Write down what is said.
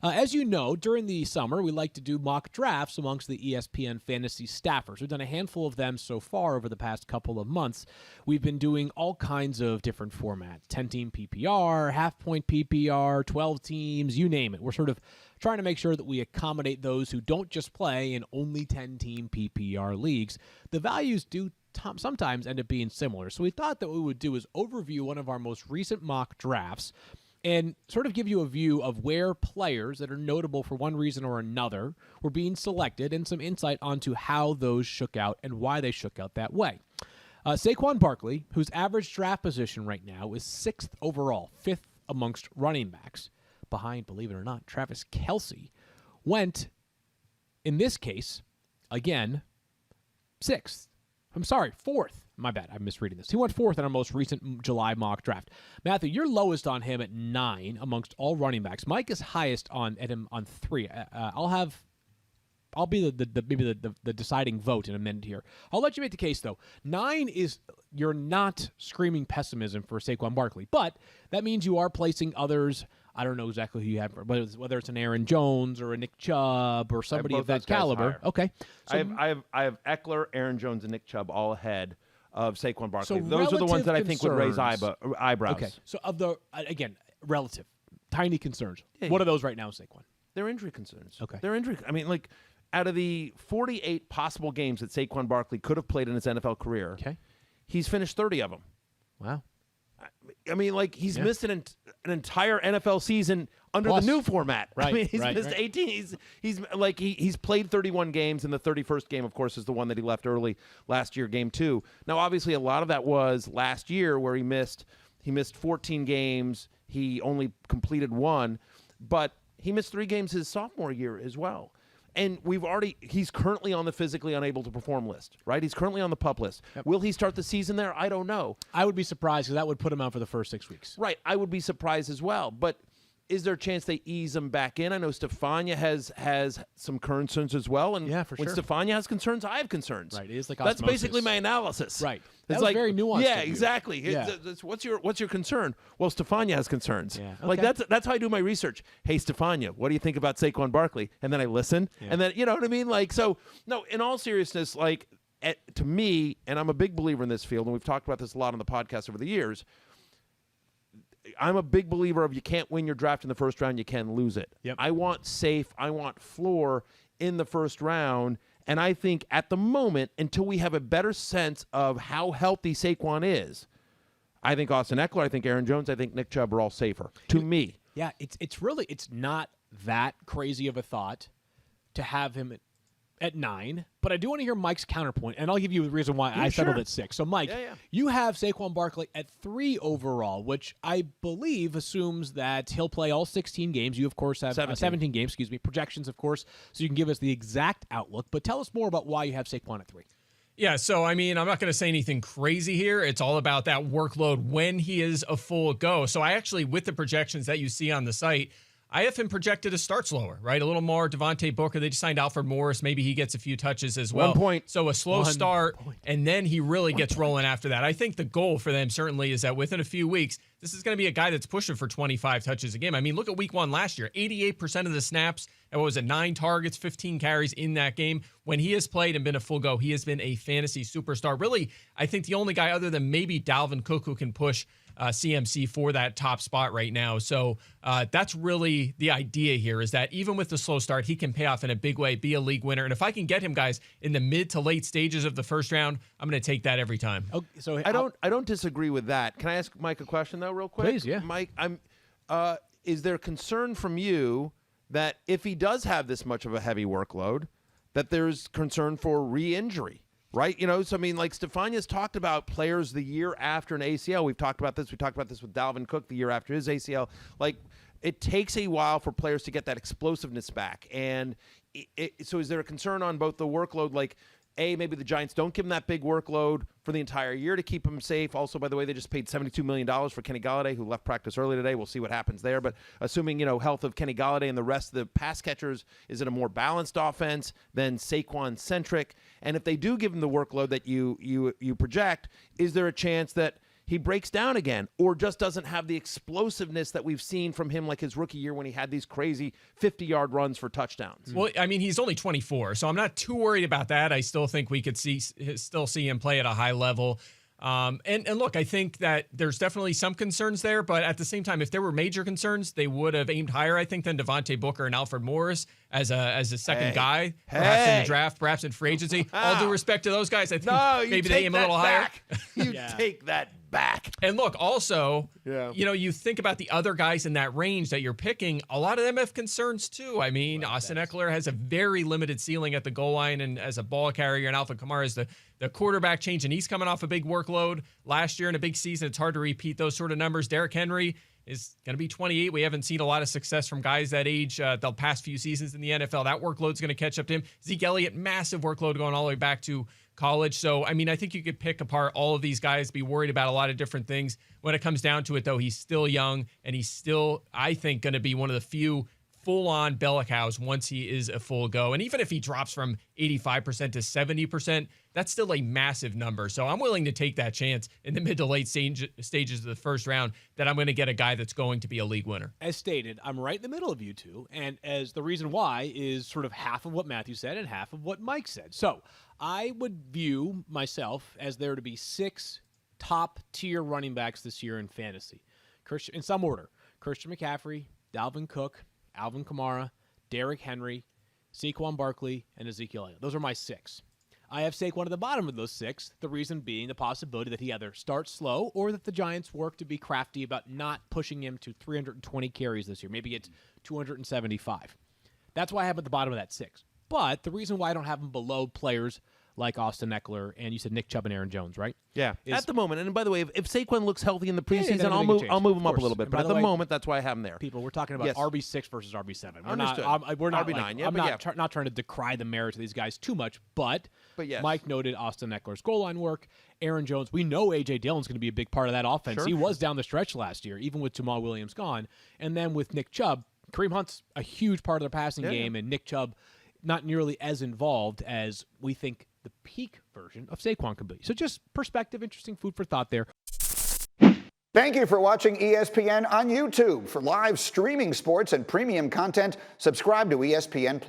As you know, during the summer, we like to do mock drafts amongst the ESPN fantasy staffers. We've done a handful of them so far over the past couple of months. We've been doing all kinds of different formats, 10-team PPR, half-point PPR, 12 teams, you name it. We're sort of trying to make sure that we accommodate those who don't just play in only 10-team PPR leagues. The values do sometimes end up being similar. So we thought that what we would do is overview one of our most recent mock drafts and sort of give you a view of where players that are notable for one reason or another were being selected and some insight onto how those shook out and why they shook out that way. Saquon Barkley, whose average draft position right now is 6th overall, 5th amongst running backs, behind, believe it or not, Travis Kelce, went, in this case, again, 6th. I'm sorry, 4th. My bad, I'm misreading this. He went 4th in our most recent July mock draft. Matthew, you're lowest on him at 9 amongst all running backs. Mike is highest at him on 3. I'll be the deciding vote in a minute here. I'll let you make the case, though. 9 is, you're not screaming pessimism for Saquon Barkley, but that means you are placing others. I don't know exactly who you have, whether it's an Aaron Jones or a Nick Chubb or somebody of that caliber. Okay. So I have Eckler, Aaron Jones, and Nick Chubb all ahead of Saquon Barkley. So those are the ones that I think would raise eyebrows. Okay. So of the, again, relative, tiny concerns. Yeah, what are those right now, Saquon? They're injury concerns. Okay. They're injury. I mean, like, out of the 48 possible games that Saquon Barkley could have played in his NFL career, he's finished 30 of them. Wow. I mean, like, he's missed an entire NFL season under the new format. Right, I mean, he's missed 18. He's played 31 games, and the 31st game, of course, is the one that he left early last year, game 2. Now, obviously, a lot of that was last year where he missed 14 games. He only completed 1, but he missed 3 games his sophomore year as well. And he's currently on the physically unable to perform list, right? He's currently on the PUP list. Yep. Will he start the season there? I don't know. I would be surprised because that would put him out for the first 6 weeks. Right. I would be surprised as well. But is there a chance they ease him back in? I know Stefania has some concerns as well. And yeah, for when sure. Stefania has concerns, I have concerns. Right. It is like That's osmosis. basically my analysis. Right. It's like very nuanced. Yeah, exactly. Yeah. What's your concern? Well, Stefania has concerns. Yeah. Okay. Like that's how I do my research. Hey, Stefania, what do you think about Saquon Barkley? And then I listen, and then you know what I mean. Like no. In all seriousness, like to me, and I'm a big believer in this field, and we've talked about this a lot on the podcast over the years. I'm a big believer of you can't win your draft in the first round, you can lose it. Yep. I want safe, I want floor in the first round, and I think at the moment, until we have a better sense of how healthy Saquon is, I think Austin Eckler, I think Aaron Jones, I think Nick Chubb are all safer, to me. Yeah, it's not that crazy of a thought to have him at 9, but I do want to hear Mike's counterpoint, and I'll give you the reason why I settled at 6. So, Mike, you have Saquon Barkley at 3 overall, which I believe assumes that he'll play all 16 games. You, of course, have 17 games, projections, of course, so you can give us the exact outlook. But tell us more about why you have Saquon at 3. Yeah, so, I mean, I'm not going to say anything crazy here. It's all about that workload when he is a full go. So I actually, with the projections that you see on the site, I have him projected to start slower, right? A little more Devontae Booker. They just signed Alfred Morris. Maybe he gets a few touches as well. 1 point. So a slow start, and then he really gets rolling after that. I think the goal for them certainly is that within a few weeks, this is going to be a guy that's pushing for 25 touches a game. I mean, look at week 1 last year. 88% of the snaps, and what was it, 9 targets, 15 carries in that game. When he has played and been a full go, he has been a fantasy superstar. Really, I think the only guy other than maybe Dalvin Cook who can push CMC for that top spot right now. So that's really the idea here, is that even with the slow start, he can pay off in a big way, be a league winner. And if I can get him, guys, in the mid to late stages of the first round, I'm going to take that every time. Okay, so I don't disagree with that. Can I ask Mike a question, though, real quick? Please, yeah. Mike, is there concern from you that if he does have this much of a heavy workload, that there's concern for re-injury? Right? You know, so I mean, like Stefania's talked about players the year after an ACL. We've talked about this. We talked about this with Dalvin Cook the year after his ACL. Like, it takes a while for players to get that explosiveness back. And so is there a concern on both the workload, like, maybe the Giants don't give him that big workload for the entire year to keep him safe. Also, by the way, they just paid $72 million for Kenny Golladay, who left practice early today. We'll see what happens there. But assuming, health of Kenny Golladay and the rest of the pass catchers, is it a more balanced offense than Saquon-centric? And if they do give him the workload that you project, is there a chance that he breaks down again or just doesn't have the explosiveness that we've seen from him like his rookie year when he had these crazy 50-yard runs for touchdowns. Well, I mean, he's only 24, so I'm not too worried about that. I still think we could still see him play at a high level. And look, I think that there's definitely some concerns there, but at the same time, if there were major concerns, they would have aimed higher, I think, than Devontae Booker and Alfred Morris as a second guy, perhaps in the draft, perhaps in free agency. All due respect to those guys, I think maybe they aim a little higher. You take that back. And look, also, you think about the other guys in that range that you're picking, a lot of them have concerns too. I mean, Austin Eckler has a very limited ceiling at the goal line and as a ball carrier, and Alvin Kamara is the quarterback change, and he's coming off a big workload last year in a big season. It's hard to repeat those sort of numbers. Derrick Henry is going to be 28. We haven't seen a lot of success from guys that age the past few seasons in the NFL. That workload's going to catch up to him. Zeke Elliott, massive workload going all the way back to college. So, I mean, I think you could pick apart all of these guys, be worried about a lot of different things. When it comes down to it, though, he's still young, and he's still, I think, going to be one of the few full-on bell cows once he is a full go. And even if he drops from 85% to 70%, that's still a massive number. So I'm willing to take that chance in the mid to late stages of the first round that I'm going to get a guy that's going to be a league winner. As stated, I'm right in the middle of you two, and as the reason why is sort of half of what Matthew said and half of what Mike said. So I would view myself as there to be 6 top-tier running backs this year in fantasy. In some order: Christian McCaffrey, Dalvin Cook, Alvin Kamara, Derrick Henry, Saquon Barkley, and Ezekiel Elliott. Those are my 6. I have Saquon at the bottom of those 6, the reason being the possibility that he either starts slow or that the Giants work to be crafty about not pushing him to 320 carries this year. Maybe it's 275. That's why I have him at the bottom of that 6. But the reason why I don't have him below players like Austin Eckler and you said Nick Chubb and Aaron Jones, right? Yeah, at the moment. And by the way, if Saquon looks healthy in the preseason, I'll move him up a little bit. But at the moment, that's why I have him there. People, we're talking about RB6 versus RB7. We're not RB9. I'm not trying to decry the merits of these guys too much, but yes. Mike noted Austin Eckler's goal line work. Aaron Jones, we know A.J. Dillon's going to be a big part of that offense. He was down the stretch last year, even with Jamal Williams gone. And then with Nick Chubb, Kareem Hunt's a huge part of their passing game, and Nick Chubb not nearly as involved as we think the peak version of Saquon could be. So just perspective, interesting food for thought there. Thank you for watching ESPN on YouTube. For live streaming sports and premium content, subscribe to ESPN+.